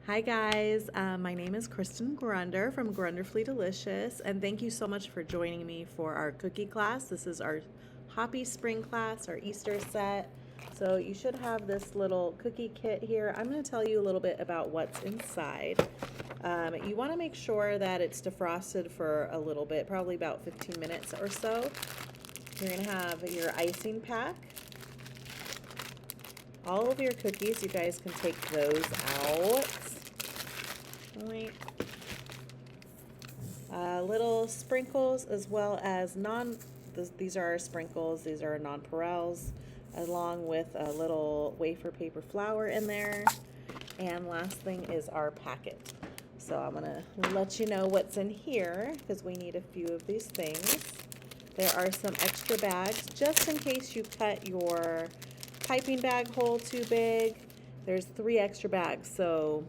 Hi guys, my name is Kristin Grunder from Grunderfully Delicious, and thank you so much for joining me for our cookie class. This is our Hoppy spring class, our Easter set. So you should have this little cookie kit here. I'm going to tell you a little bit about what's inside. You want to make sure that it's defrosted for a little bit, probably about 15 minutes or so. You're going to have your icing pack. All of your cookies, you guys can take those out. Little sprinkles as well as these are our sprinkles, these are nonpareils, along with a little wafer paper flour in there. And last thing is our packet. So I'm gonna let you know what's in here because we need a few of these things. There are some extra bags just in case you cut your piping bag hole too big. There's 3 extra bags, so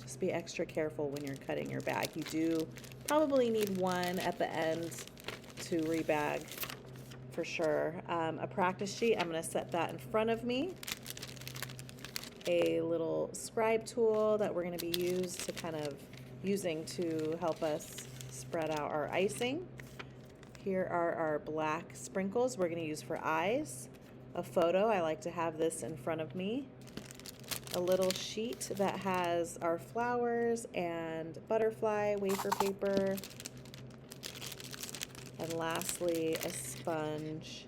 just be extra careful when you're cutting your bag. You do probably need one at the end to rebag for sure. A practice sheet, I'm going to set that in front of me. A little scribe tool that we're going to be using to help us spread out our icing. Here are our black sprinkles we're going to use for eyes. A photo, I like to have this in front of me. A little sheet that has our flowers and butterfly wafer paper. And lastly, a sponge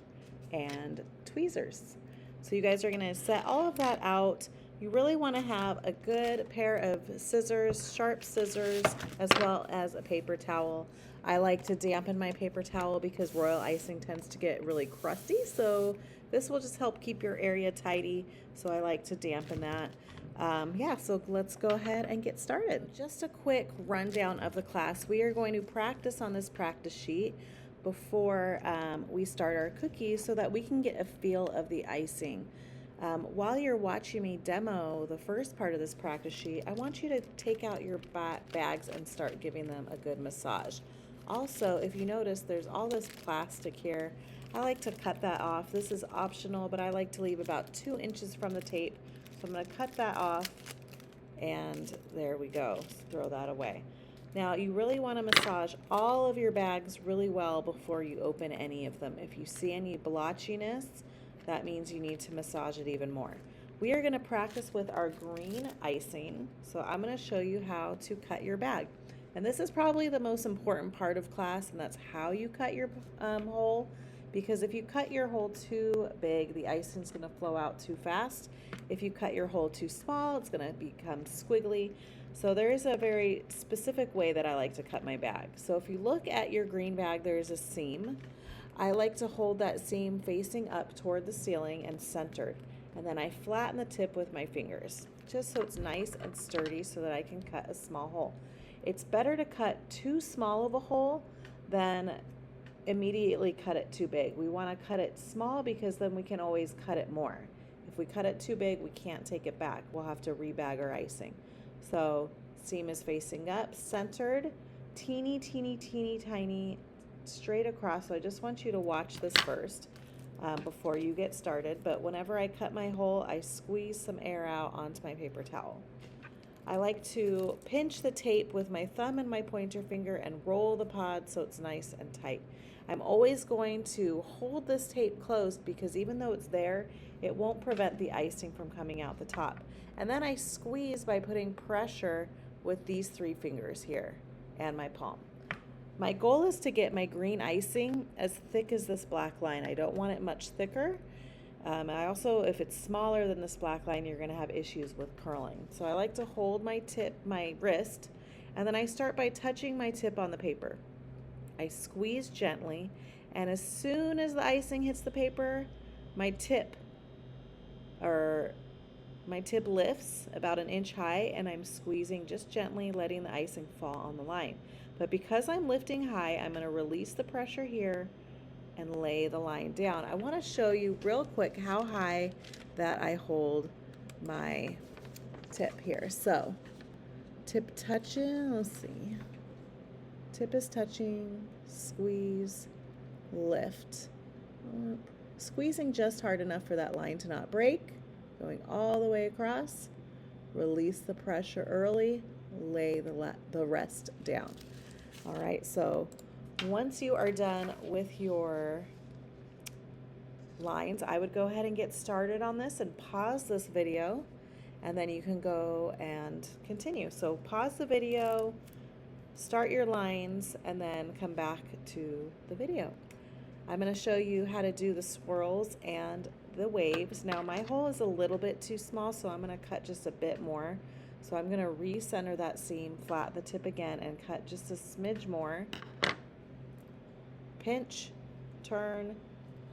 and tweezers. So you guys are going to set all of that out. You really want to have a good pair of scissors, sharp scissors, as well as a paper towel. I like to dampen my paper towel because royal icing tends to get really crusty, so this will just help keep your area tidy, so I like to dampen that. So let's go ahead and get started. Just a quick rundown of the class. We are going to practice on this practice sheet before we start our cookies so that we can get a feel of the icing. While you're watching me demo the first part of this practice sheet, I want you to take out your bags and start giving them a good massage. Also, if you notice, there's all this plastic here. I like to cut that off. This is optional, but I like to leave about 2 inches from the tape. So I'm going to cut that off, and there we go. Throw that away. Now, you really want to massage all of your bags really well before you open any of them. If you see any blotchiness, that means you need to massage it even more. We are going to practice with our green icing, so I'm going to show you how to cut your bag. And this is probably the most important part of class, and that's how you cut your hole. Because if you cut your hole too big, the icing's going to flow out too fast. If you cut your hole too small, it's going to become squiggly. So there is a very specific way that I like to cut my bag. So if you look at your green bag, there's a seam. I like to hold that seam facing up toward the ceiling and centered. And then I flatten the tip with my fingers, just so it's nice and sturdy so that I can cut a small hole. It's better to cut too small of a hole than immediately cut it too big. We want to cut it small because then we can always cut it more. If we cut it too big, we can't take it back. We'll have to rebag our icing. So seam is facing up, centered, teeny, teeny, teeny, tiny, straight across. So I just want you to watch this first before you get started. But whenever I cut my hole, I squeeze some air out onto my paper towel. I like to pinch the tape with my thumb and my pointer finger and roll the pod so it's nice and tight. I'm always going to hold this tape closed because even though it's there, it won't prevent the icing from coming out the top. And then I squeeze by putting pressure with these 3 fingers here and my palm. My goal is to get my green icing as thick as this black line. I don't want it much thicker. I also, if it's smaller than this black line, you're going to have issues with curling. So I like to hold my wrist, and then I start by touching my tip on the paper. I squeeze gently, and as soon as the icing hits the paper, my tip lifts about 1 inch high, and I'm squeezing just gently, letting the icing fall on the line. But because I'm lifting high, I'm going to release the pressure here and lay the line down. I want to show you real quick how high that I hold my tip here. So tip touching, let's see. Tip is touching, squeeze, lift. Squeezing just hard enough for that line to not break, going all the way across, release the pressure early, lay the rest down. All right, so once you are done with your lines, I would go ahead and get started on this and pause this video, and then you can go and continue. So pause the video, start your lines, and then come back to the video. I'm going to show you how to do the swirls and the waves. Now my hole is a little bit too small, so I'm going to cut just a bit more. So I'm going to recenter that seam, flat the tip again, and cut just a smidge more. Pinch, turn,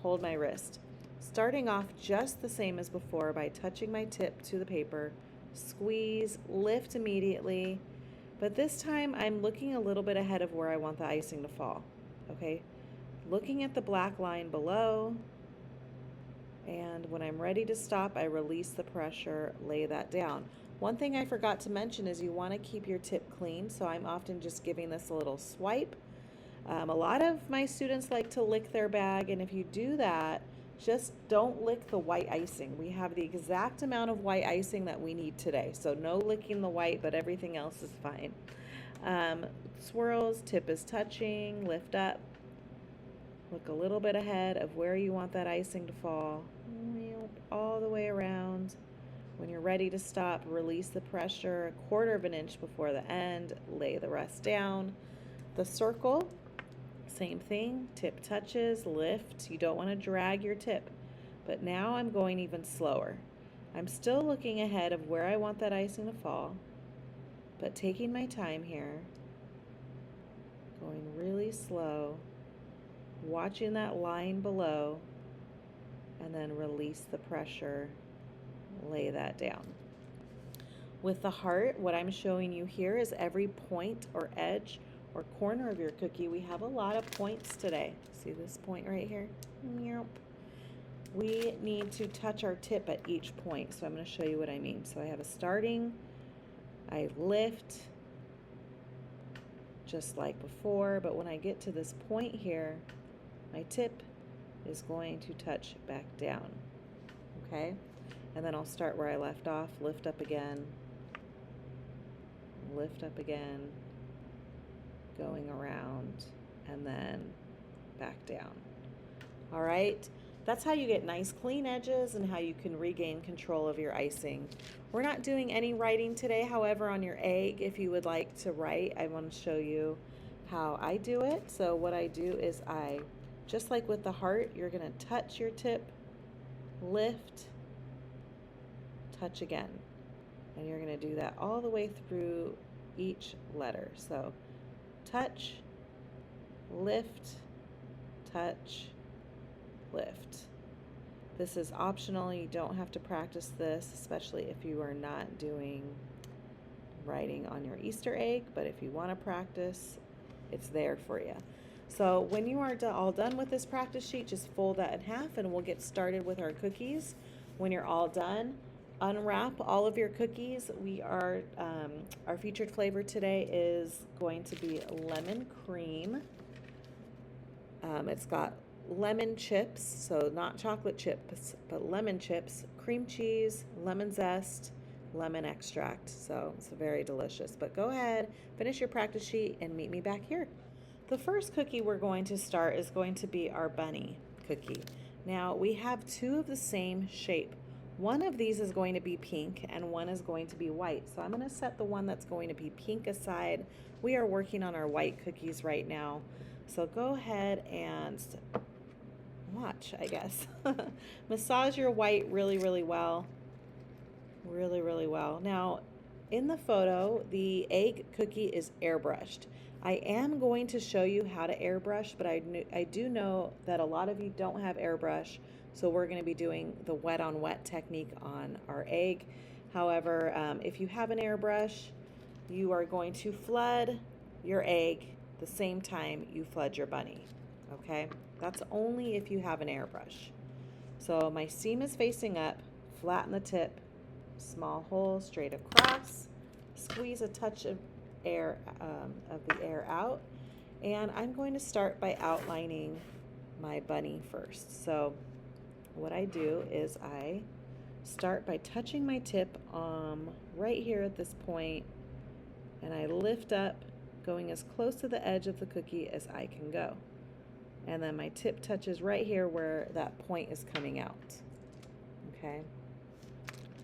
hold my wrist. Starting off just the same as before by touching my tip to the paper, squeeze, lift immediately, but this time I'm looking a little bit ahead of where I want the icing to fall, okay? Looking at the black line below, and when I'm ready to stop, I release the pressure, lay that down. One thing I forgot to mention is you want to keep your tip clean, so I'm often just giving this a little swipe. A lot of my students like to lick their bag, and if you do that, just don't lick the white icing. We have the exact amount of white icing that we need today, so no licking the white, but everything else is fine. Swirls, tip is touching, lift up. Look a little bit ahead of where you want that icing to fall, all the way around. When you're ready to stop, release the pressure 1/4 of an inch before the end, lay the rest down. The circle, same thing, tip touches, lift. You don't want to drag your tip, but now I'm going even slower. I'm still looking ahead of where I want that icing to fall, but taking my time here, going really slow, watching that line below, and then release the pressure, lay that down. With the heart, what I'm showing you here is every point or edge or corner of your cookie. We have a lot of points today. See this point right here? We need to touch our tip at each point, so I'm going to show you what I mean. So I have a starting, I lift, just like before, but when I get to this point here, my tip is going to touch back down, okay? And then I'll start where I left off, lift up again, going around, and then back down. All right, that's how you get nice clean edges and how you can regain control of your icing. We're not doing any writing today, however, on your egg, if you would like to write, I want to show you how I do it. So what I do is just like with the heart, you're going to touch your tip, lift, touch again. And you're going to do that all the way through each letter. So touch, lift, touch, lift. This is optional. You don't have to practice this, especially if you are not doing writing on your Easter egg, but if you want to practice, it's there for you. So when you are all done with this practice sheet, just fold that in half and we'll get started with our cookies. When you're all done, unwrap all of your cookies. Our featured flavor today is going to be lemon cream. It's got lemon chips, so not chocolate chips, but lemon chips, cream cheese, lemon zest, lemon extract. So it's very delicious. But go ahead, finish your practice sheet, and meet me back here. The first cookie we're going to start is going to be our bunny cookie. Now we have two of the same shape. One of these is going to be pink and one is going to be white. So I'm going to set the one that's going to be pink aside. We are working on our white cookies right now. So go ahead and watch, I guess. Massage your white really, really well. Really, really well. Now, in the photo, the egg cookie is airbrushed. I am going to show you how to airbrush, but I do know that a lot of you don't have airbrush, so we're going to be doing the wet on wet technique on our egg. However, if you have an airbrush, you are going to flood your egg the same time you flood your bunny, okay? That's only if you have an airbrush. So my seam is facing up, flatten the tip, small hole straight across, squeeze a touch of air of the air out, and I'm going to start by outlining my bunny first. So what I do is I start by touching my tip right here at this point, and I lift up, going as close to the edge of the cookie as I can go. And then my tip touches right here where that point is coming out. Okay,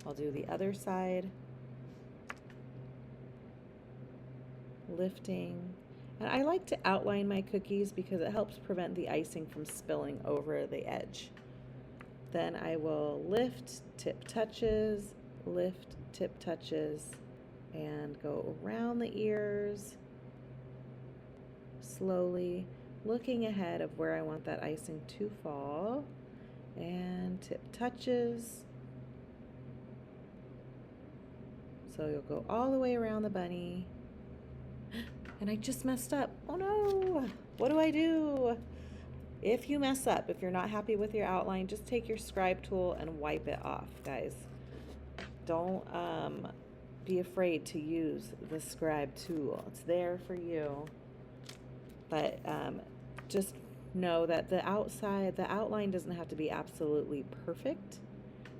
I'll do the other side, lifting. And I like to outline my cookies because it helps prevent the icing from spilling over the edge. Then I will lift, tip touches, lift, tip touches, and go around the ears, slowly looking ahead of where I want that icing to fall, and tip touches. So you'll go all the way around the bunny. And I just messed up. Oh no, what do I do? If you mess up, if you're not happy with your outline, just take your scribe tool and wipe it off, guys. Don't be afraid to use the scribe tool. It's there for you. But just know that the outline doesn't have to be absolutely perfect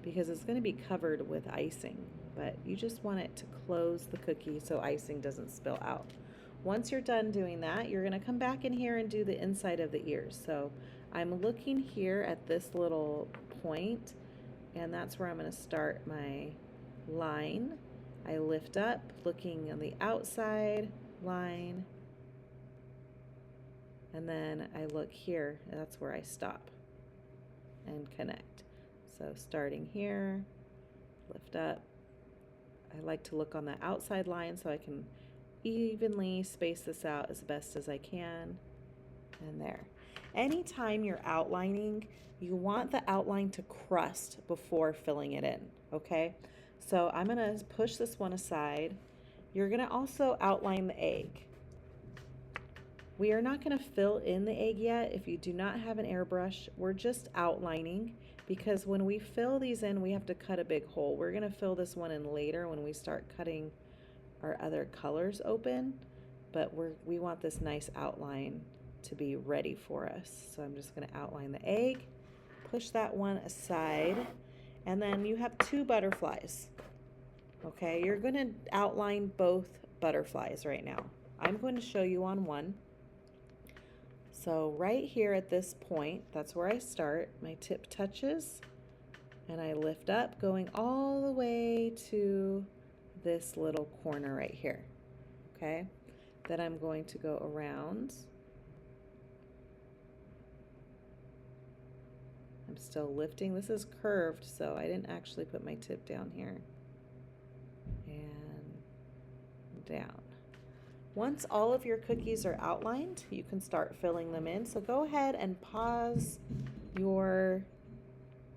because it's going to be covered with icing. But you just want it to close the cookie so icing doesn't spill out. Once you're done doing that, you're going to come back in here and do the inside of the ears. So I'm looking here at this little point, and that's where I'm going to start my line. I lift up, looking on the outside line, and then I look here, and that's where I stop and connect. So starting here, lift up. I like to look on the outside line so I can evenly space this out as best as I can. And there. Anytime you're outlining, you want the outline to crust before filling it in, okay? So I'm going to push this one aside. You're going to also outline the egg. We are not going to fill in the egg yet. If you do not have an airbrush, we're just outlining, because when we fill these in, we have to cut a big hole. We're going to fill this one in later when we start cutting our other colors open, but we want this nice outline to be ready for us. So I'm just going to outline the egg, push that one aside, and then you have two butterflies. Okay, you're going to outline both butterflies right now. I'm going to show you on one. So right here at this point, that's where I start. My tip touches and I lift up, going all the way to this little corner right here. Okay, then I'm going to go around. I'm still lifting. This is curved, so I didn't actually put my tip down here. And down. Once all of your cookies are outlined, you can start filling them in. So go ahead and pause your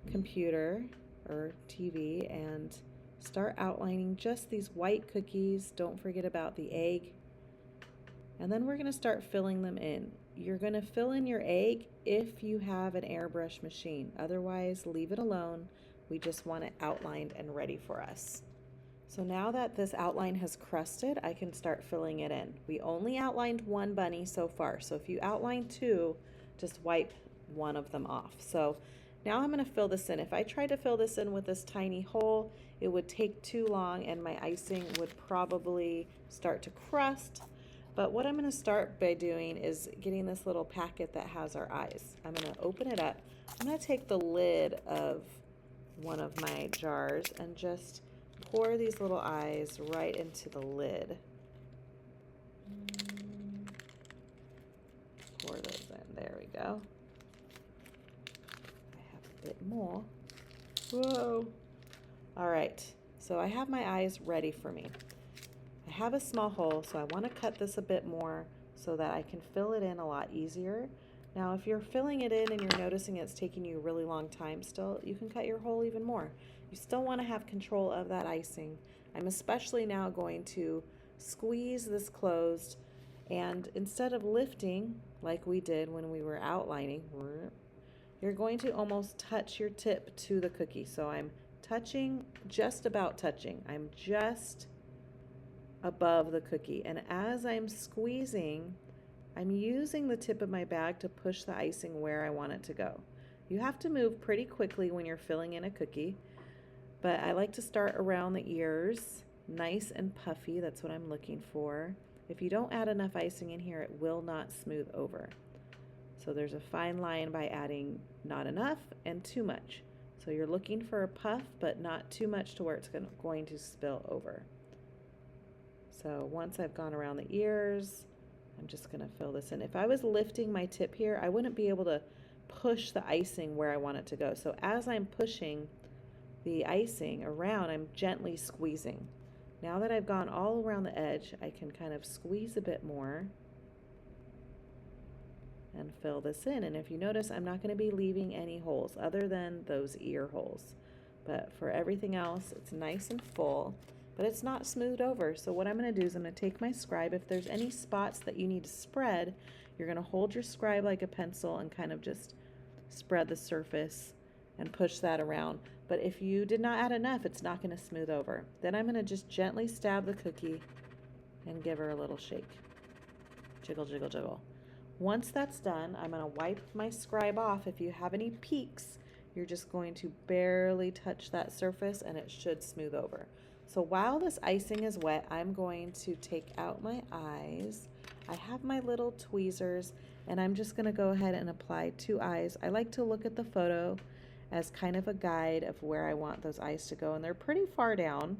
computer or TV and start outlining just these white cookies. Don't forget about the egg. And then we're going to start filling them in. You're going to fill in your egg if you have an airbrush machine. Otherwise, leave it alone. We just want it outlined and ready for us. So now that this outline has crusted, I can start filling it in. We only outlined one bunny so far. So if you outline two, just wipe one of them off. So now I'm going to fill this in. If I tried to fill this in with this tiny hole, it would take too long and my icing would probably start to crust. But what I'm going to start by doing is getting this little packet that has our eyes. I'm going to open it up. I'm going to take the lid of one of my jars and just pour these little eyes right into the lid. Pour those in. There we go. I have a bit more. Whoa. All right. So I have my eyes ready for me. I have a small hole, so I want to cut this a bit more so that I can fill it in a lot easier. Now, if you're filling it in and you're noticing it's taking you a really long time still, you can cut your hole even more. You still want to have control of that icing. I'm especially now going to squeeze this closed, and instead of lifting like we did when we were outlining, you're going to almost touch your tip to the cookie. So I'm touching, just about touching. I'm just above the cookie, and as I'm squeezing, I'm using the tip of my bag to push the icing where I want it to go. You have to move pretty quickly when you're filling in a cookie. But I like to start around the ears, nice and puffy. That's what I'm looking for. If you don't add enough icing in here, it will not smooth over. So there's a fine line by adding not enough and too much. So you're looking for a puff, but not too much to where it's going to spill over. So once I've gone around the ears, I'm just going to fill this in. If I was lifting my tip here, I wouldn't be able to push the icing where I want it to go. So as I'm pushing the icing around, I'm gently squeezing. Now that I've gone all around the edge, I can kind of squeeze a bit more and fill this in. And if you notice, I'm not going to be leaving any holes other than those ear holes. But for everything else, it's nice and full, but it's not smoothed over. So what I'm going to do is I'm going to take my scribe. If there's any spots that you need to spread, you're going to hold your scribe like a pencil and kind of just spread the surface and push that around. But if you did not add enough, it's not going to smooth over. Then I'm going to just gently stab the cookie and give her a little shake. Jiggle, jiggle, jiggle. Once that's done, I'm going to wipe my scribe off. If you have any peaks, you're just going to barely touch that surface and it should smooth over. So while this icing is wet, I'm going to take out my eyes. I have my little tweezers and I'm just going to go ahead and apply 2 eyes. I like to look at the photo as kind of a guide of where I want those eyes to go, and they're pretty far down.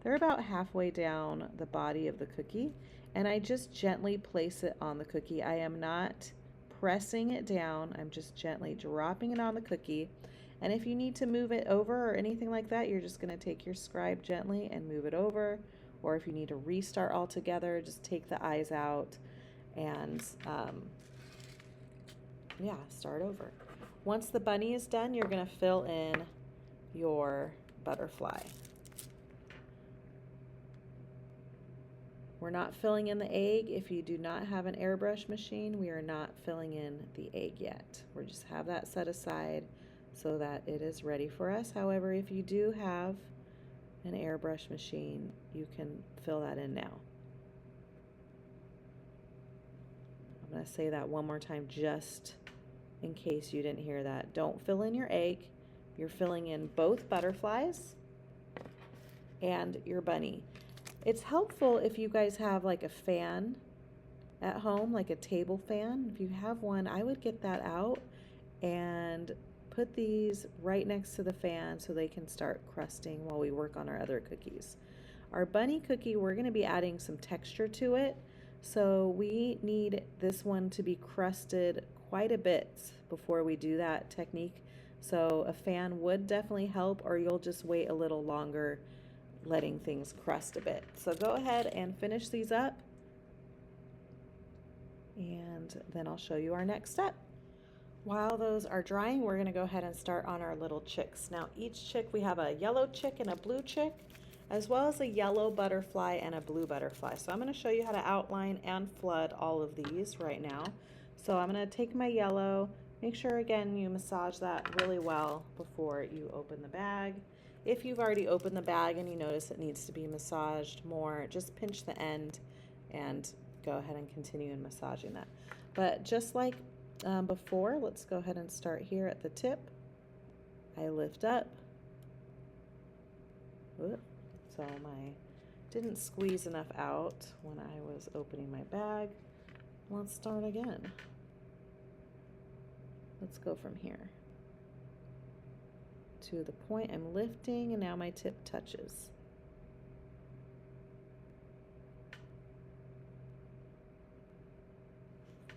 They're about halfway down the body of the cookie, and I just gently place it on the cookie. I am not pressing it down. I'm just gently dropping it on the cookie. And if you need to move it over or anything like that, you're just going to take your scribe gently and move it over. Or if you need to restart altogether, just take the eyes out and yeah, start over. Once the bunny is done, you're going to fill in your butterfly. We're not filling in the egg. If you do not have an airbrush machine, we are not filling in the egg yet. We'll just have that set aside so that it is ready for us. However, if you do have an airbrush machine, you can fill that in now. I'm going to say that one more time just in case you didn't hear that. Don't fill in your egg. You're filling in both butterflies and your bunny. It's helpful if you guys have like a fan at home, like a table fan. If you have one, I would get that out and put these right next to the fan so they can start crusting while we work on our other cookies. Our bunny cookie, we're going to be adding some texture to it, so we need this one to be crusted quite a bit before we do that technique. So a fan would definitely help, or you'll just wait a little longer letting things crust a bit. So go ahead and finish these up, and then I'll show you our next step. While those are drying, we're going to go ahead and start on our little chicks. Now each chick, we have a yellow chick and a blue chick, as well as a yellow butterfly and a blue butterfly. So I'm going to show you how to outline and flood all of these right now. So I'm going to take my yellow, make sure again you massage that really well before you open the bag. If you've already opened the bag and you notice it needs to be massaged more, just pinch the end and go ahead and continue in massaging that. But just like before, let's go ahead and start here at the tip. I lift up. So my didn't squeeze enough out when I was opening my bag. Let's start again. Let's go from here to the point I'm lifting, and now my tip touches.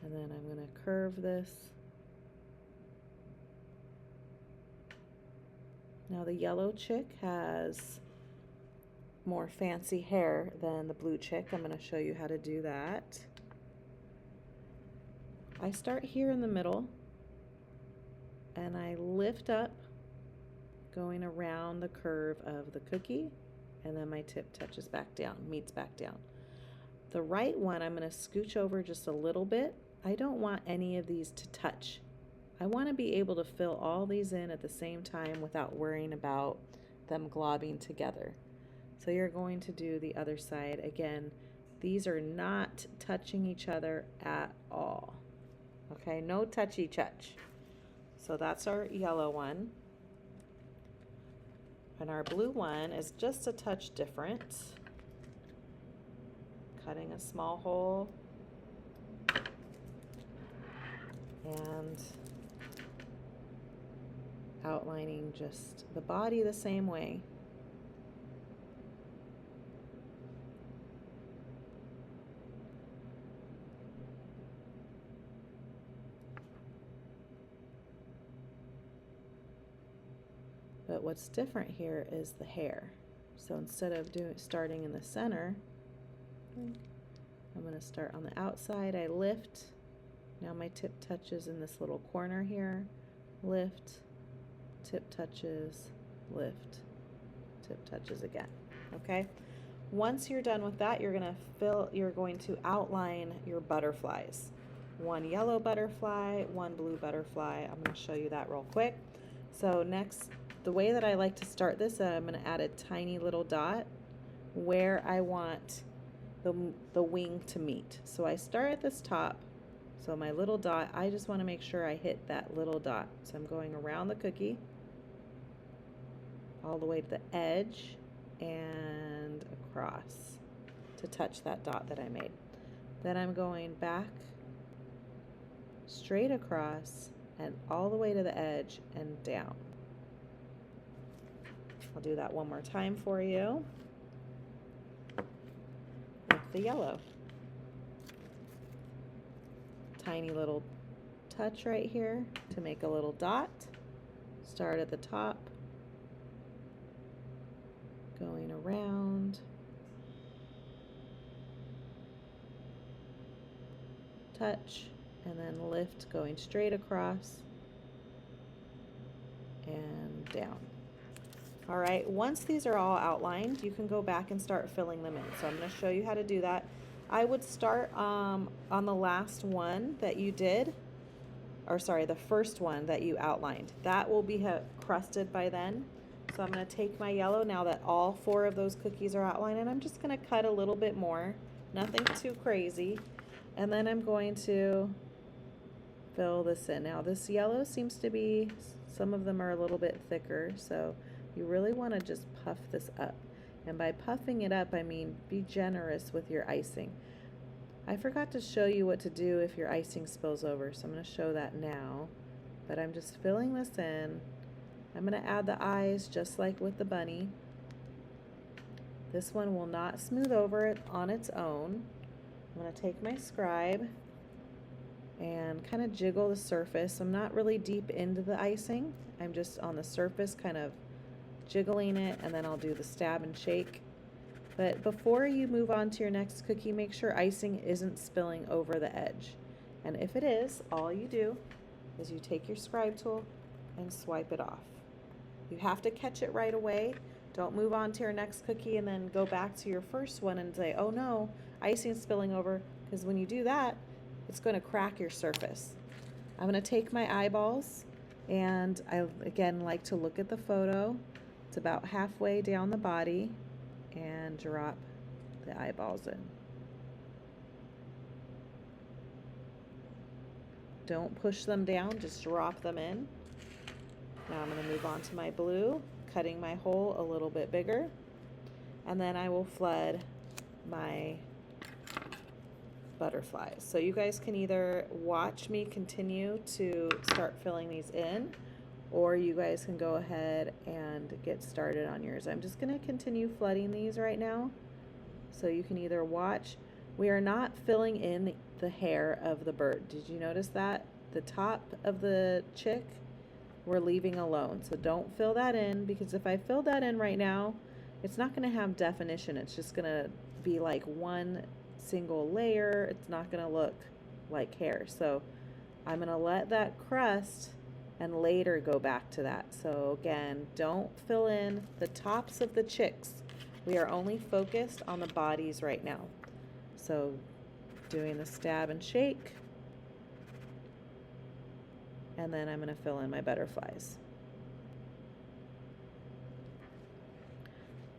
And then I'm going to curve this. Now the yellow chick has more fancy hair than the blue chick. I'm going to show you how to do that. I start here in the middle and I lift up, going around the curve of the cookie, and then my tip touches back down, meets back down. The right one, I'm going to scooch over just a little bit. I don't want any of these to touch. I want to be able to fill all these in at the same time without worrying about them globbing together. So you're going to do the other side. Again, these are not touching each other at all. Okay, no touchy touch. So that's our yellow one. And our blue one is just a touch different. Cutting a small hole and outlining just the body the same way. But what's different here is the hair. So instead of starting in the center, I'm going to start on the outside. I lift. Now my tip touches in this little corner here. Lift, tip touches, lift, tip touches again. Okay? Once you're done with that, you're going to outline your butterflies. One yellow butterfly, one blue butterfly. I'm going to show you that real quick. So next, the way that I like to start this, I'm going to add a tiny little dot where I want the wing to meet. So I start at this top. So my little dot, I just want to make sure I hit that little dot. So I'm going around the cookie all the way to the edge and across to touch that dot that I made. Then I'm going back straight across and all the way to the edge and down. I'll do that one more time for you with the yellow. Tiny little touch right here to make a little dot. Start at the top, going around, touch, and then lift, going straight across and down. All right, once these are all outlined, you can go back and start filling them in. So I'm going to show you how to do that. I would start on the last one that you did, or sorry, the first one that you outlined. That will be crusted by then. So I'm going to take my yellow now that all 4 of those cookies are outlined, and I'm just going to cut a little bit more, nothing too crazy. And then I'm going to fill this in. Now this yellow seems to be, some of them are a little bit thicker, so you really want to just puff this up. And by puffing it up, I mean be generous with your icing. I forgot to show you what to do if your icing spills over, so I'm going to show that now. But I'm just filling this in. I'm going to add the eyes just like with the bunny. This one will not smooth over it on its own. I'm going to take my scribe and kind of jiggle the surface. I'm not really deep into the icing. I'm just on the surface kind of jiggling it, and then I'll do the stab and shake. But before you move on to your next cookie, make sure icing isn't spilling over the edge. And if it is, all you do is you take your scribe tool and swipe it off. You have to catch it right away. Don't move on to your next cookie and then go back to your first one and say, oh no, icing's spilling over, because when you do that, it's going to crack your surface. I'm going to take my eyeballs, and I again like to look at the photo. It's about halfway down the body, and drop the eyeballs in. Don't push them down, just drop them in. Now I'm going to move on to my blue, cutting my hole a little bit bigger, and then I will flood my butterflies. So you guys can either watch me continue to start filling these in, or you guys can go ahead and get started on yours. I'm just going to continue flooding these right now, so you can either watch. We are not filling in the hair of the bird. Did you notice that? The top of the chick, we're leaving alone. So don't fill that in, because if I fill that in right now, it's not going to have definition. It's just going to be like one single layer. It's not going to look like hair. So I'm going to let that crust and later go back to that. So again, don't fill in the tops of the chicks. We are only focused on the bodies right now. So doing the stab and shake, and then I'm going to fill in my butterflies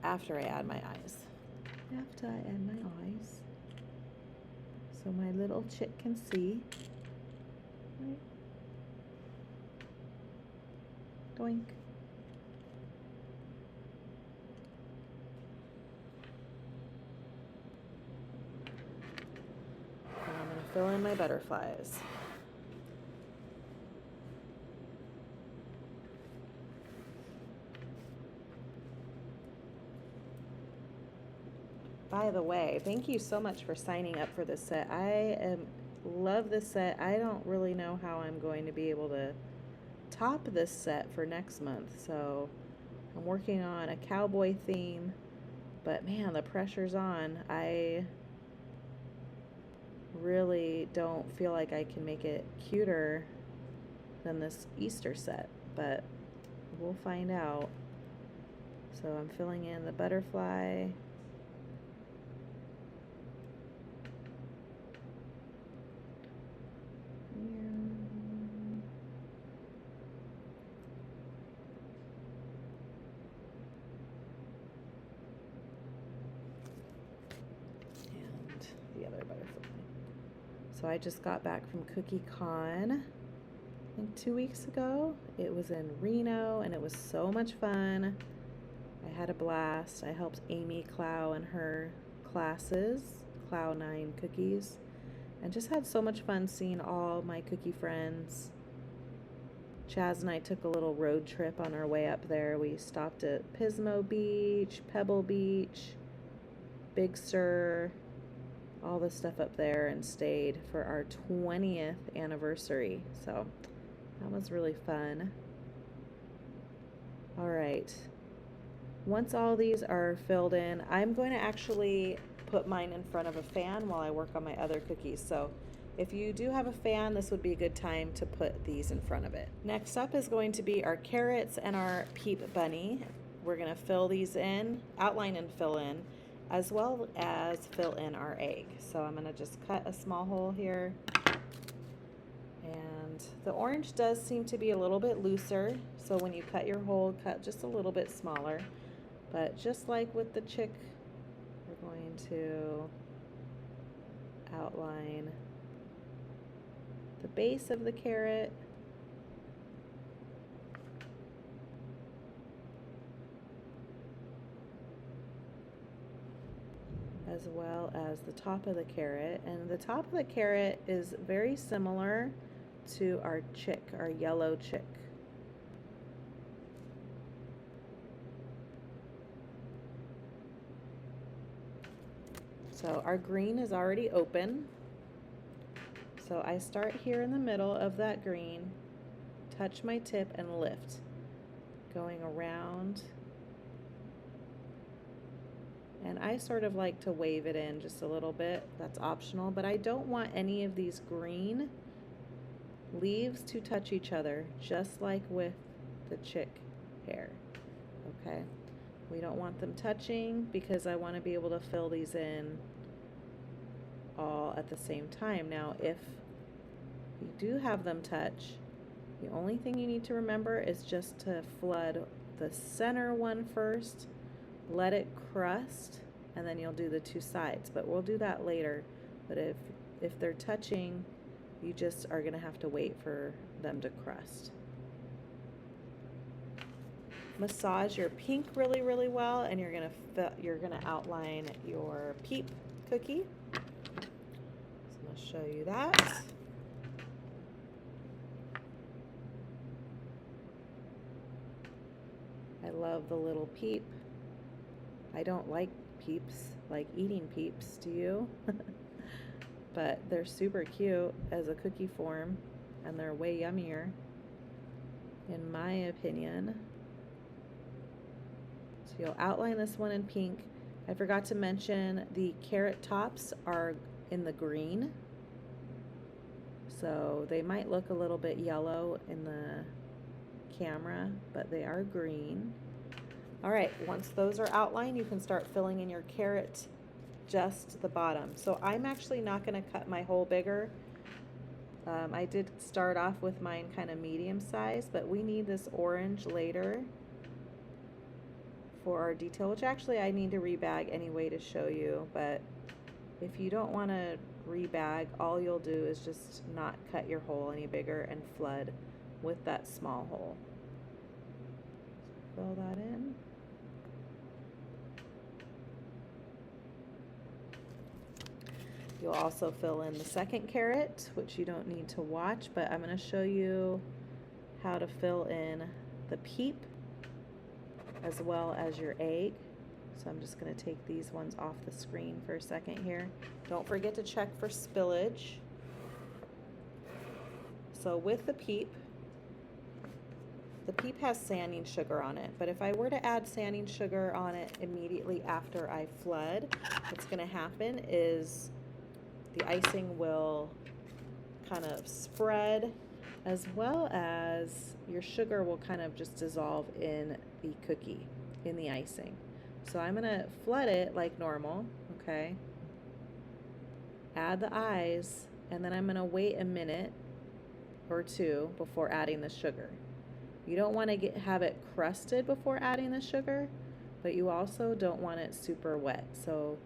after I add my eyes. After I add my eyes, so my little chick can see. Right. Doink. fill in my butterflies. By the way, thank you so much for signing up for this set. Love this set. I don't really know how I'm going to be able to top this set for next month. So I'm working on a cowboy theme, but man, the pressure's on. I really don't feel like I can make it cuter than this Easter set, but we'll find out. So I'm filling in the butterfly. The other butterfly. So I just got back from Cookie Con, I think 2 weeks ago. It was in Reno and it was so much fun. I had a blast. I helped Amy Clow in her classes, Clow 9 cookies, and just had so much fun seeing all my cookie friends. Chaz and I took a little road trip on our way up there. We stopped at Pismo Beach, Pebble Beach, Big Sur, all the stuff up there, and stayed for our 20th anniversary. So that was really fun. All right. Once all these are filled in, I'm going to actually put mine in front of a fan while I work on my other cookies. So if you do have a fan, this would be a good time to put these in front of it. Next up is going to be our carrots and our peep bunny. We're going to fill these in, outline and fill in, as well as fill in our egg. So I'm going to just cut a small hole here. And the orange does seem to be a little bit looser, so when you cut your hole, cut just a little bit smaller. But just like with the chick, we're going to outline the base of the carrot. As well as the top of the carrot. And the top of the carrot is very similar to our chick, our yellow chick. So our green is already open. So I start here in the middle of that green, touch my tip and lift, going around. And I sort of like to wave it in just a little bit. That's optional, but I don't want any of these green leaves to touch each other, just like with the chick hair. Okay, we don't want them touching because I want to be able to fill these in all at the same time. Now, if you do have them touch, the only thing you need to remember is just to flood the center one first, let it crust, and then you'll do the two sides. But we'll do that later. But if they're touching, you just are going to have to wait for them to crust. Massage your pink really, really well, and you're going to outline your peep cookie. So I'm going to show you that. I love the little peep. I don't like peeps, like eating peeps, do you? But they're super cute as a cookie form, and they're way yummier, in my opinion. So you'll outline this one in pink. I forgot to mention the carrot tops are in the green, so they might look a little bit yellow in the camera, but they are green. All right, once those are outlined, you can start filling in your carrot, just the bottom. So I'm actually not going to cut my hole bigger. I did start off with mine kind of medium size, but we need this orange later for our detail, which actually I need to rebag anyway to show you. But if you don't want to rebag, all you'll do is just not cut your hole any bigger and flood with that small hole. Fill that in. You'll also fill in the second carrot, which you don't need to watch, but I'm going to show you how to fill in the peep as well as your egg. So I'm just going to take these ones off the screen for a second here. Don't forget to check for spillage. So with the peep has sanding sugar on it, but if I were to add sanding sugar on it immediately after I flood, what's going to happen is the icing will kind of spread, as well as your sugar will kind of just dissolve in the cookie, in the icing. So I'm going to flood it like normal, okay? Add the eyes, and then I'm going to wait a minute or two before adding the sugar. You don't want to have it crusted before adding the sugar, but you also don't want it super wet. So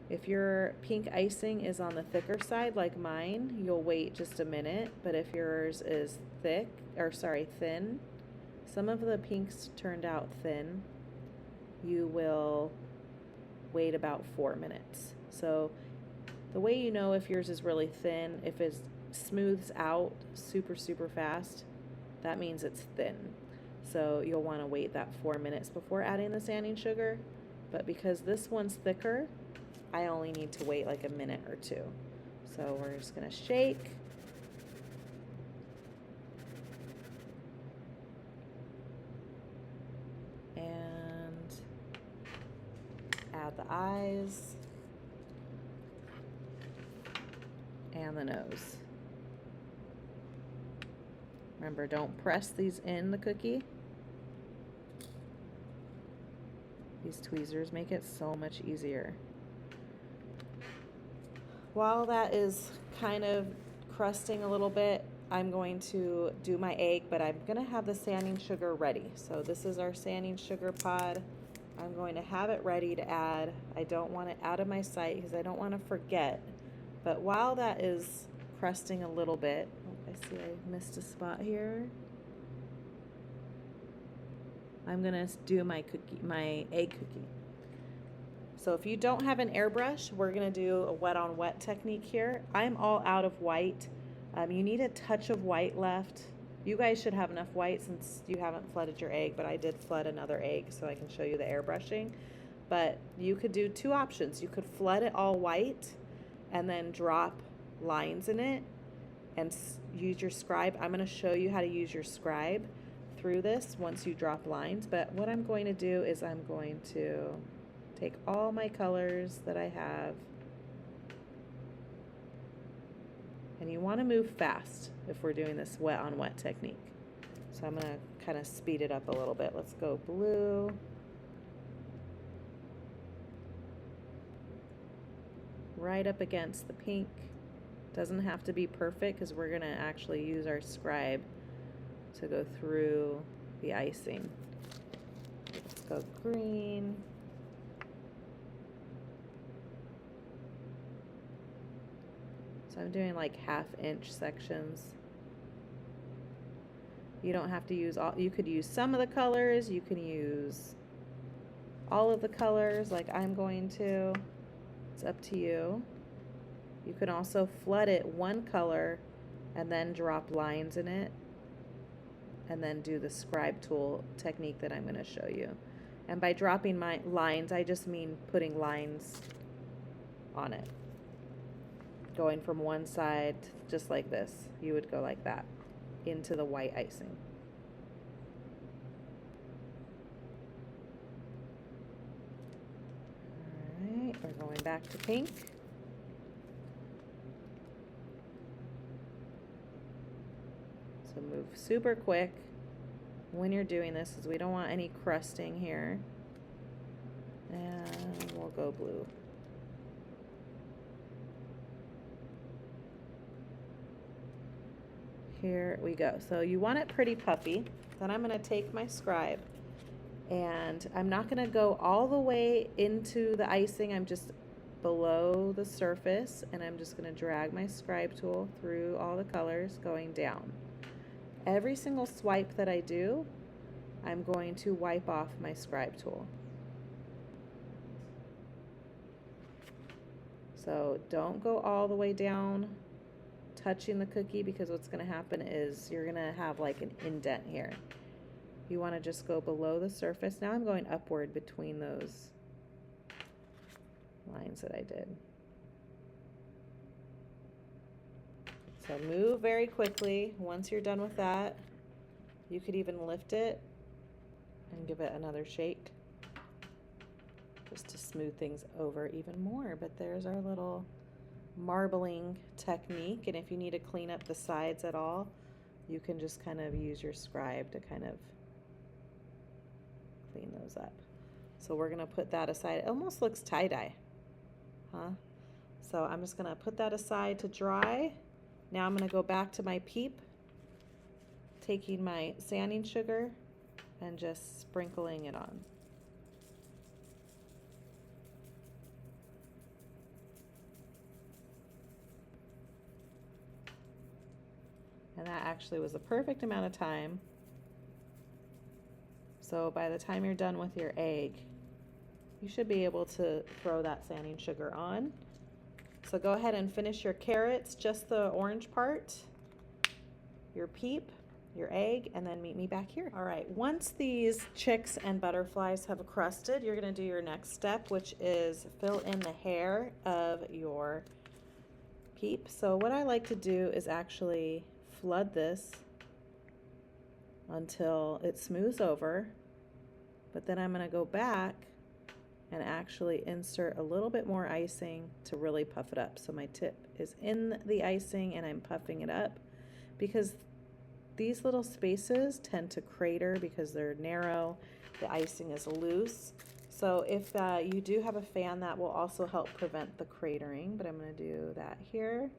if your pink icing is on the thicker side like mine, you'll wait just a minute, but if yours is thin, some of the pinks turned out thin, you will wait about 4 minutes. So the way you know if yours is really thin, if it smooths out super fast, that means it's thin. So you'll want to wait that 4 minutes before adding the sanding sugar. But because this one's thicker, I only need to wait like a minute or two. So we're just going to shake. And add the eyes and the nose. Remember, don't press these in the cookie. These tweezers make it so much easier. While that is kind of crusting a little bit, I'm going to do my egg, but I'm going to have the sanding sugar ready. So this is our sanding sugar pod. I'm going to have it ready to add. I don't want it out of my sight because I don't want to forget. But while that is crusting a little bit, I see I missed a spot here. I'm gonna do my egg cookie. So if you don't have an airbrush, we're gonna do a wet on wet technique here. I'm all out of white. You need a touch of white left. You guys should have enough white since you haven't flooded your egg, but I did flood another egg so I can show you the airbrushing. But you could do two options. You could flood it all white and then drop lines in it and use your scribe. I'm going to show you how to use your scribe through this once you drop lines, but what I'm going to do is I'm going to take all my colors that I have, and you want to move fast if we're doing this wet on wet technique. So I'm going to kind of speed it up a little bit. Let's go blue. Right up against the pink. Doesn't have to be perfect because we're going to actually use our scribe to go through the icing. Let's go green. So I'm doing like 1/2 inch sections. You don't have to use all, you could use some of the colors, you can use all of the colors like I'm going to. It's up to you. You can also flood it one color and then drop lines in it and then do the scribe tool technique that I'm going to show you. And by dropping my lines, I just mean putting lines on it. Going from one side, just like this. You would go like that into the white icing. All right, we're going back to pink. So move super quick when you're doing this because we don't want any crusting here. And we'll go blue. Here we go. So you want it pretty puffy. Then I'm going to take my scribe and I'm not going to go all the way into the icing. I'm just below the surface and I'm just going to drag my scribe tool through all the colors going down. Every single swipe that I do, I'm going to wipe off my scribe tool. So don't go all the way down touching the cookie, because what's going to happen is you're going to have like an indent here. You want to just go below the surface. Now I'm going upward between those lines that I did. So move very quickly. Once you're done with that, you could even lift it and give it another shake just to smooth things over even more. But there's our little marbling technique, and if you need to clean up the sides at all, you can just kind of use your scribe to kind of clean those up. So we're going to put that aside. It almost looks tie-dye, huh? So I'm just going to put that aside to dry. Now I'm going to go back to my peep, taking my sanding sugar and just sprinkling it on. And that actually was the perfect amount of time. So by the time you're done with your egg, you should be able to throw that sanding sugar on. So go ahead and finish your carrots, just the orange part, your peep, your egg, and then meet me back here. All right, once these chicks and butterflies have crusted, you're gonna do your next step, which is fill in the hair of your peep. So what I like to do is actually flood this until it smooths over, but then I'm going to go back and actually insert a little bit more icing to really puff it up. So my tip is in the icing and I'm puffing it up, because these little spaces tend to crater because they're narrow, the icing is loose. So if you do have a fan, that will also help prevent the cratering, but I'm going to do that here.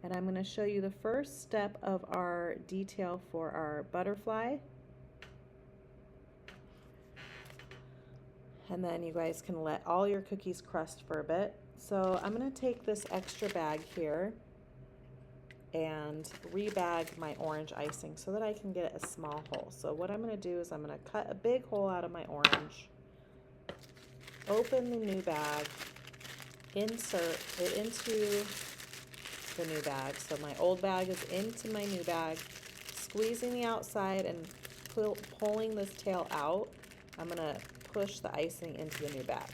And I'm going to show you the first step of our detail for our butterfly. And then you guys can let all your cookies crust for a bit. So I'm going to take this extra bag here and rebag my orange icing so that I can get a small hole. So what I'm going to do is I'm going to cut a big hole out of my orange, open the new bag, insert it into the new bag. So my old bag is into my new bag, squeezing the outside and pulling this tail out. I'm going to push the icing into the new bag.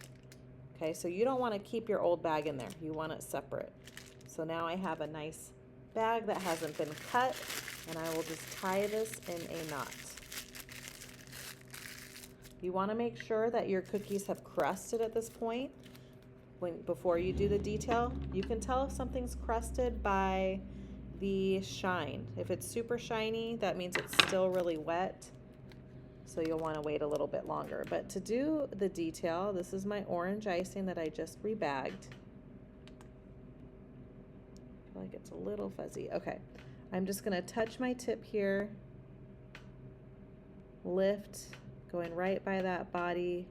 Okay, so you don't want to keep your old bag in there. You want it separate. So now I have a nice bag that hasn't been cut, and I will just tie this in a knot. You want to make sure that your cookies have crusted at this point. Before you do the detail, you can tell if something's crusted by the shine. If it's super shiny, that means it's still really wet, so you'll want to wait a little bit longer. But to do the detail, this is my orange icing that I just rebagged. I feel like it's a little fuzzy. Okay, I'm just going to touch my tip here, lift, going right by that body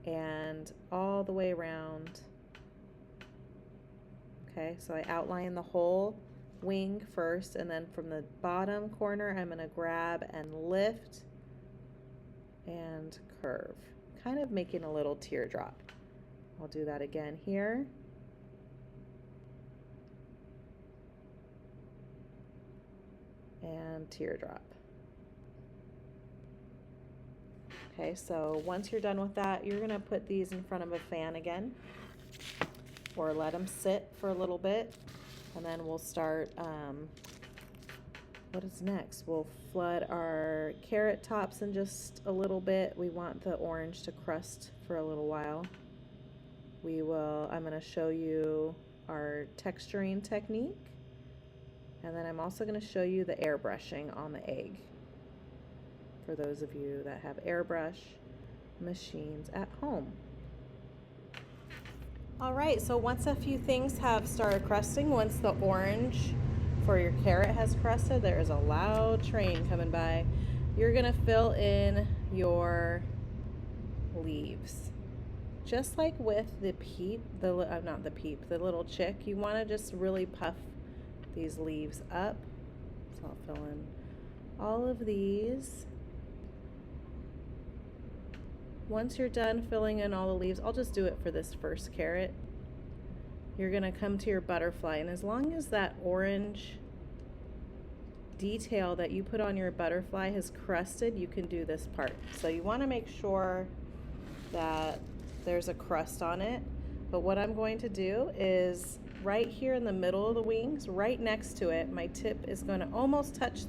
and all the way around. Okay, so I outline the whole wing first, and then from the bottom corner I'm going to grab and lift and curve, kind of making a little teardrop. I'll do that again here. And teardrop. Okay, so once you're done with that, you're going to put these in front of a fan again, or let them sit for a little bit, and then we'll start, what is next? We'll flood our carrot tops in just a little bit. We want the orange to crust for a little while. I'm going to show you our texturing technique, and then I'm also going to show you the airbrushing on the egg for those of you that have airbrush machines at home. All right, so once a few things have started crusting, once the orange for your carrot has crusted, there is a loud train coming by. You're gonna fill in your leaves. Just like with the peep, the little chick, you wanna just really puff these leaves up. So I'll fill in all of these. Once you're done filling in all the leaves, I'll just do it for this first carrot. you're gonna come to your butterfly, and as long as that orange detail that you put on your butterfly has crusted, you can do this part. So you want to make sure that there's a crust on it. But what I'm going to do is right here in the middle of the wings, right next to it, my tip is going to almost touch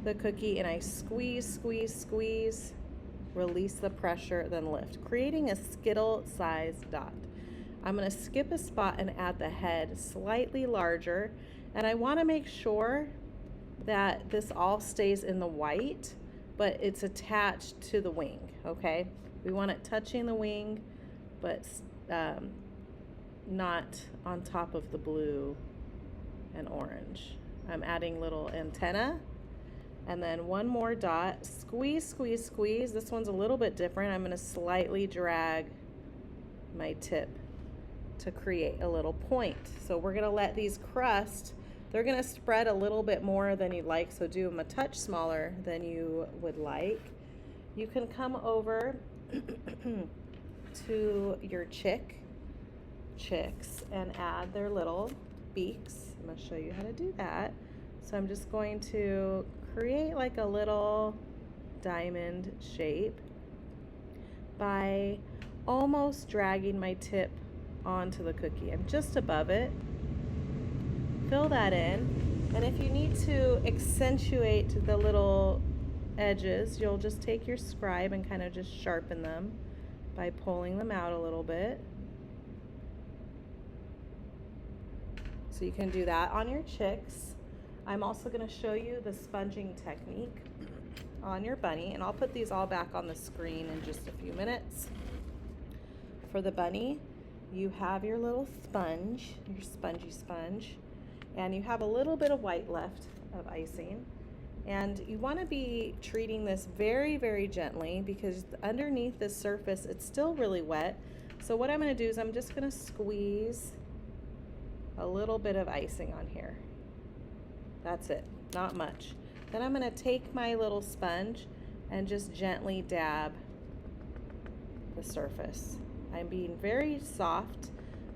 the cookie, and I squeeze, squeeze, squeeze, release the pressure, then lift, creating a Skittle-sized dot. I'm going to skip a spot and add the head slightly larger, and I want to make sure that this all stays in the white, but it's attached to the wing, okay? We want it touching the wing, but not on top of the blue and orange. I'm adding little antenna, and then one more dot, squeeze, squeeze, squeeze. This one's a little bit different. I'm gonna slightly drag my tip to create a little point. So we're gonna let these crust, they're gonna spread a little bit more than you'd like, so do them a touch smaller than you would like. You can come over to your chicks and add their little beaks. I'm gonna show you how to do that. So I'm just going to create like a little diamond shape by almost dragging my tip onto the cookie. I'm just above it. Fill that in, and if you need to accentuate the little edges, you'll just take your scribe and kind of just sharpen them by pulling them out a little bit. So you can do that on your chicks. I'm also going to show you the sponging technique on your bunny, and I'll put these all back on the screen in just a few minutes. For the bunny, you have your little sponge, your spongy sponge, and you have a little bit of white left of icing. And you want to be treating this very, very gently, because underneath this surface, it's still really wet. So what I'm going to do is I'm just going to squeeze a little bit of icing on here. That's it, not much. Then I'm going to take my little sponge and just gently dab the surface. I'm being very soft.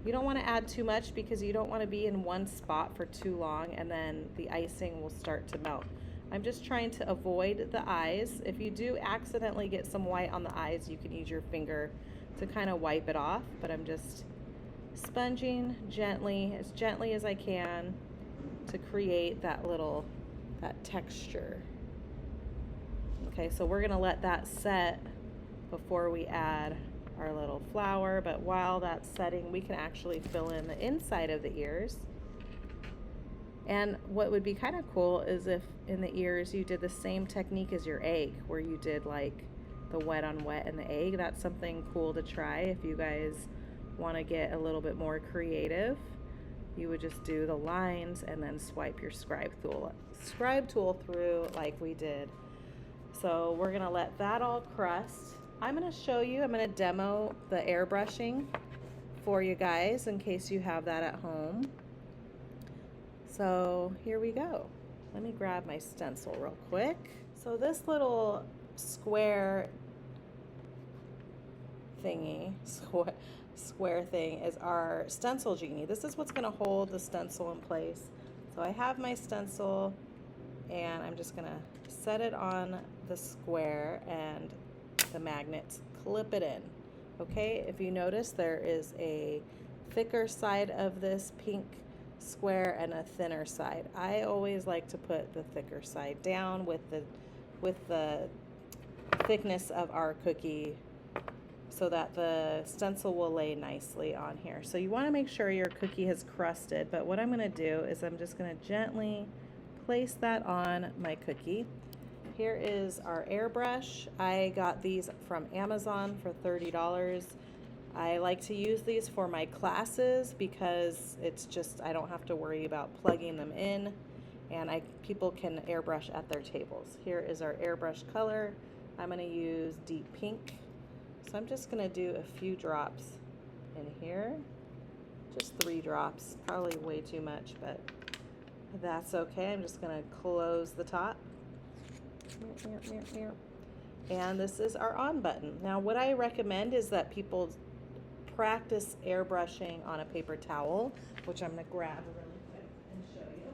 You don't want to add too much because you don't want to be in one spot for too long, and then the icing will start to melt. I'm just trying to avoid the eyes. If you do accidentally get some white on the eyes, you can use your finger to kind of wipe it off, but I'm just sponging gently as I can to create that texture. Okay, so we're gonna let that set before we add our little flower, but while that's setting, we can actually fill in the inside of the ears. And what would be kind of cool is if in the ears you did the same technique as your egg, where you did like the wet on wet in the egg. That's something cool to try if you guys want to get a little bit more creative. You would just do the lines and then swipe your scribe tool through like we did. So we're gonna let that all crust. I'm gonna show you, I'm gonna demo the airbrushing for you guys in case you have that at home. So here we go. Let me grab my stencil real quick. So this little square thingy, square thing is our stencil genie. This is what's gonna hold the stencil in place. So I have my stencil and I'm just gonna set it on the square and the magnets, clip it in. Okay, if you notice, there is a thicker side of this pink square and a thinner side. I always like to put the thicker side down with the thickness of our cookie so that the stencil will lay nicely on here. So you want to make sure your cookie has crusted, but what I'm going to do is I'm just going to gently place that on my cookie. Here is our airbrush. I got these from Amazon for $30. I like to use these for my classes because it's just, I don't have to worry about plugging them in, and people can airbrush at their tables. Here is our airbrush color. I'm going to use deep pink. So I'm just going to do a few drops in here. Just 3 drops, probably way too much, but that's okay. I'm just going to close the top. And this is our on button. Now what I recommend is that people practice airbrushing on a paper towel, which I'm going to grab really quick and show you.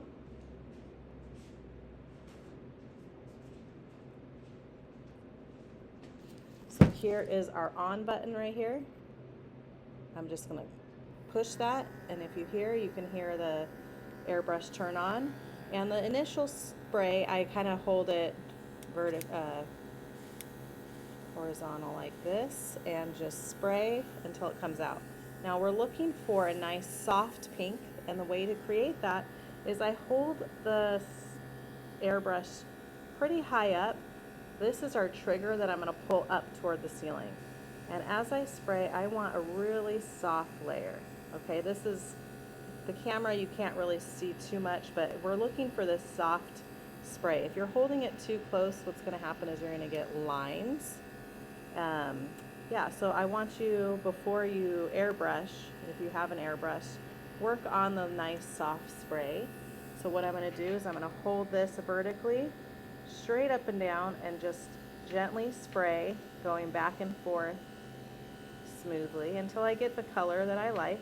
So here is our on button right here. I'm just going to push that, and if you can hear the airbrush turn on. And the initial spray, I kind of hold it horizontal like this and just spray until it comes out. Now we're looking for a nice soft pink, and the way to create that is I hold the airbrush pretty high up. This is our trigger that I'm going to pull up toward the ceiling. And as I spray, I want a really soft layer. Okay, this is the camera, you can't really see too much, but we're looking for this soft spray. If you're holding it too close, what's going to happen is you're going to get lines. Yeah, so I want you, before you airbrush, if you have an airbrush, work on the nice soft spray. So what I'm going to do is I'm going to hold this vertically, straight up and down, and just gently spray, going back and forth smoothly until I get the color that I like.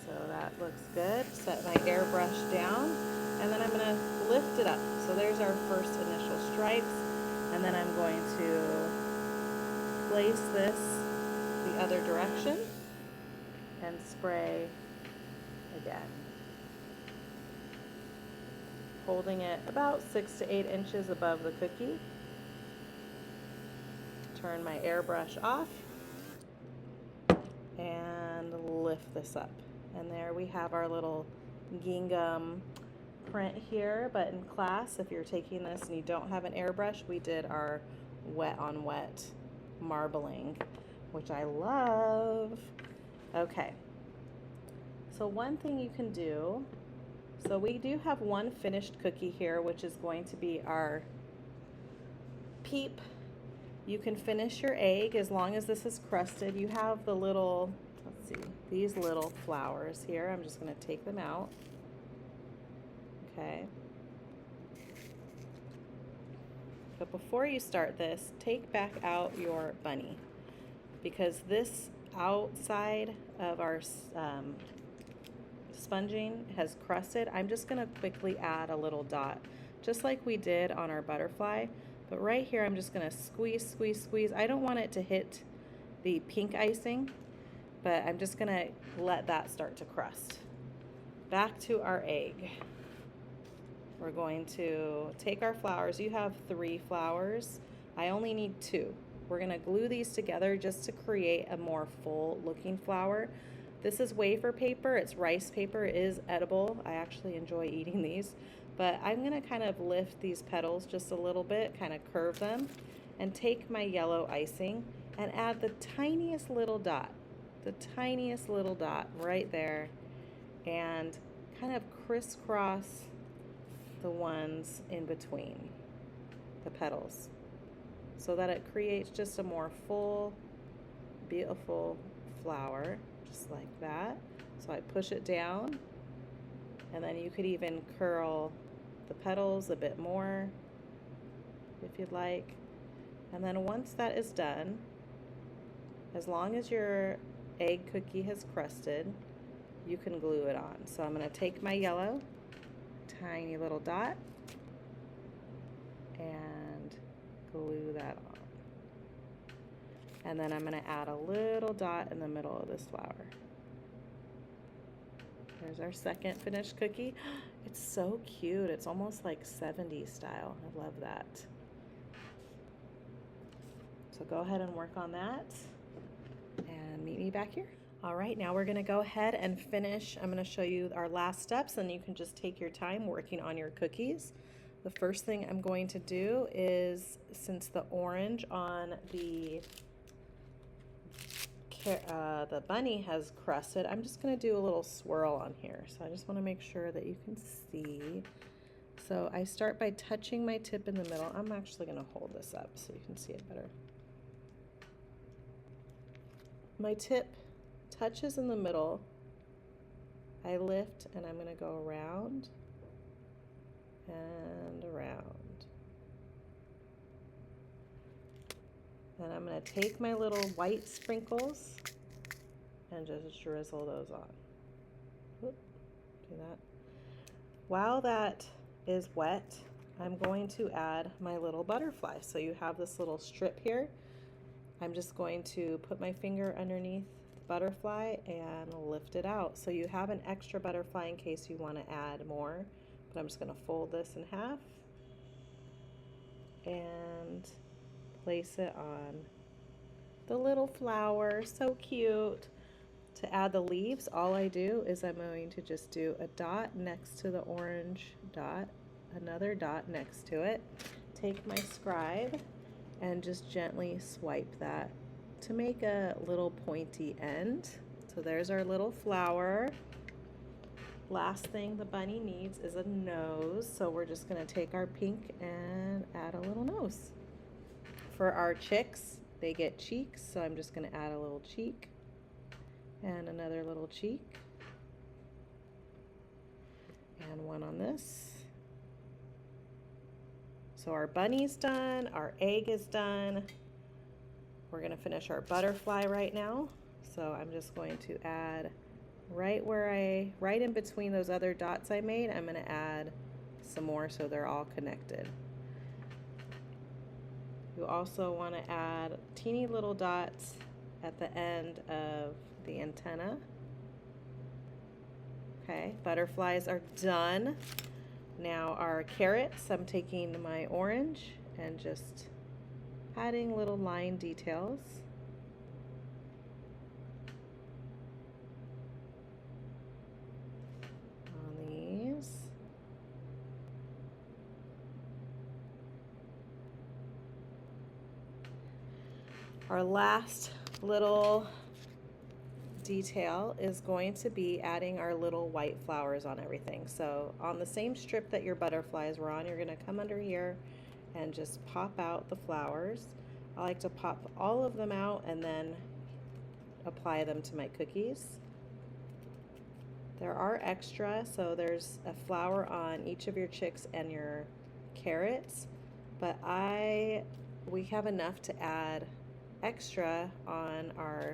So that looks good. Set my airbrush down, and then I'm going to lift it up. So there's our first initial stripes, and then I'm going to place this the other direction and spray again, holding it about 6 to 8 inches above the cookie. Turn my airbrush off and lift this up. And there we have our little gingham print here. But in class, if you're taking this and you don't have an airbrush, we did our wet on wet marbling, which I love. Okay, so one thing you can do, so we do have one finished cookie here, which is going to be our peep. You can finish your egg as long as this is crusted. You have the little, let's see, these little flowers here. I'm just going to take them out. Okay. But before you start this, take back out your bunny, because this outside of our sponging has crusted. I'm just going to quickly add a little dot, just like we did on our butterfly. But right here, I'm just going to squeeze, squeeze, squeeze. I don't want it to hit the pink icing, but I'm just going to let that start to crust. Back to our egg. We're going to take our flowers. You have 3 flowers. I only need 2. We're going to glue these together just to create a more full looking flower. This is wafer paper. It's rice paper. It is edible. I actually enjoy eating these. But I'm going to kind of lift these petals just a little bit, kind of curve them, and take my yellow icing and add the tiniest little dot right there, and kind of crisscross the ones in between the petals so that it creates just a more full, beautiful flower, just like that. So I push it down, and then you could even curl the petals a bit more if you'd like. And then once that is done, as long as your egg cookie has crusted, you can glue it on. So I'm going to take my yellow, tiny little dot, and glue that on. And then I'm going to add a little dot in the middle of this flower. There's our second finished cookie. It's so cute. It's almost like 70s style. I love that. So go ahead and work on that and meet me back here. All right, now we're going to go ahead and finish. I'm going to show you our last steps, and you can just take your time working on your cookies. The first thing I'm going to do is, since the orange on the bunny has crusted, I'm just going to do a little swirl on here. So I just want to make sure that you can see. So I start by touching my tip in the middle. I'm actually going to hold this up so you can see it better. My tip touches in the middle. I lift, and I'm going to go around and around. Then I'm going to take my little white sprinkles and just drizzle those on. Whoop, do that. While that is wet, I'm going to add my little butterfly. So you have this little strip here. I'm just going to put my finger underneath the butterfly and lift it out. So you have an extra butterfly in case you want to add more. But I'm just going to fold this in half and place it on the little flower. So cute. To add the leaves, all I do is I'm going to just do a dot next to the orange dot, another dot next to it. Take my scribe and just gently swipe that to make a little pointy end. So there's our little flower. Last thing the bunny needs is a nose. So we're just gonna take our pink and add a little nose. For our chicks, they get cheeks, so I'm just gonna add a little cheek and another little cheek and one on this. So our bunny's done, our egg is done. We're gonna finish our butterfly right now. So I'm just going to add right in between those other dots I made, I'm gonna add some more so they're all connected. You also wanna add teeny little dots at the end of the antenna. Okay, butterflies are done. Now our carrots, I'm taking my orange and just adding little line details. On these. Our last little detail is going to be adding our little white flowers on everything. So on the same strip that your butterflies were on, you're going to come under here and just pop out the flowers. I like to pop all of them out and then apply them to my cookies. There are extra, so there's a flower on each of your chicks and your carrots, but we have enough to add extra on our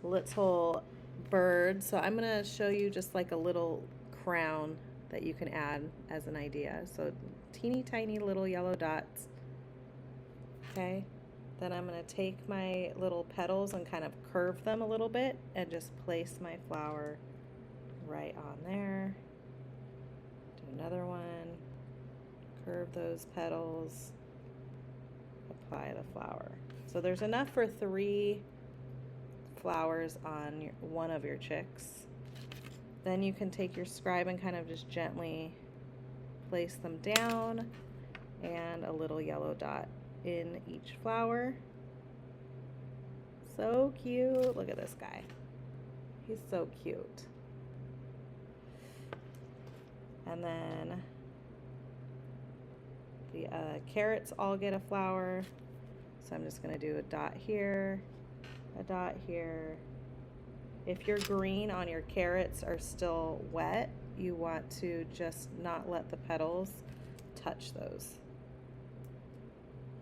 little bird. So I'm going to show you just like a little crown that you can add as an idea. So teeny tiny little yellow dots. Okay, then I'm going to take my little petals and kind of curve them a little bit and just place my flower right on there. Do another one, curve those petals, apply the flower. So there's enough for 3 flowers on one of your chicks. Then you can take your scribe and kind of just gently place them down and a little yellow dot in each flower. So cute. Look at this guy. He's so cute. And then the carrots all get a flower. So I'm just going to do a dot here, a dot here. If your green on your carrots are still wet, you want to just not let the petals touch those.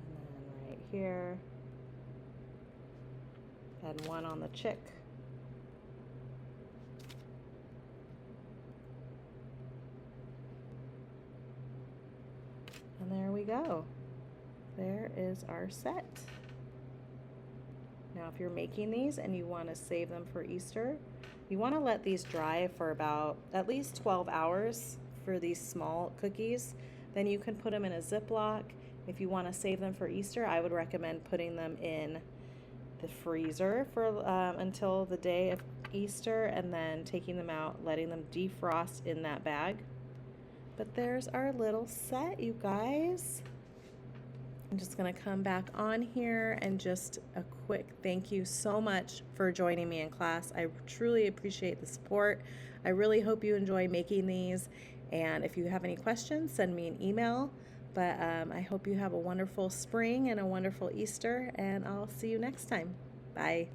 And then right here, and one on the chick. And there we go. There is our set. Now if you're making these and you want to save them for Easter, you want to let these dry for about at least 12 hours for these small cookies. Then you can put them in a Ziploc. If you want to save them for Easter, I would recommend putting them in the freezer for until the day of Easter and then taking them out, letting them defrost in that bag. But there's our little set, you guys. I'm just going to come back on here and just a quick thank you so much for joining me in class. I truly appreciate the support. I really hope you enjoy making these. And if you have any questions, send me an email. But I hope you have a wonderful spring and a wonderful Easter, and I'll see you next time. Bye.